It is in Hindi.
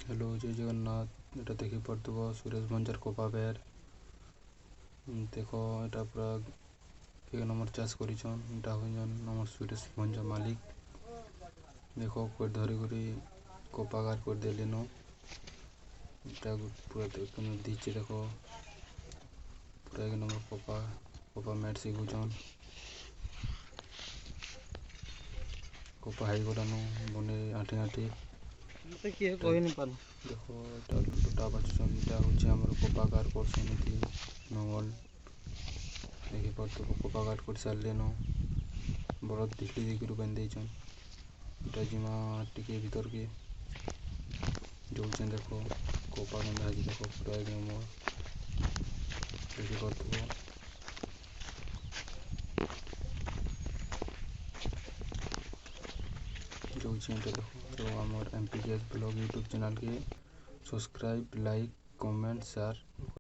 हेलो जय जगन्नाथ एटा देखि पड़ुव सुरेश बंजार कोपा बेर देख एटा पूरा एक नंबर चाष करिछन एटा होजन नमर सुरेश बंजार मालिक देख कोई धरी करी कोपा गार कर देलेन एटा पूरा दीचे देख पूरा एक नंबर कोपा मेट सिगुचन कोपा हाई गलानु बने आठी आठी मते किए कहि नि पानु देखो एटा लुटा बाचुचन एटा होचे हमर कोपा गार करसन एथि नंगल देखि पड़तो कोपा गार कर सारलेन बरद दिखली दिखरु बन देछन एटा जिमा टिके भीतर के जोचन देखो कोपा गंधा हाजी देखो पूरा एक नंबर देखि पड़तो जोचन देखो तो हमर एमपीकेएस ब्लॉग यूट्यूब चैनल के सब्सक्राइब लाइक कमेंट शेयर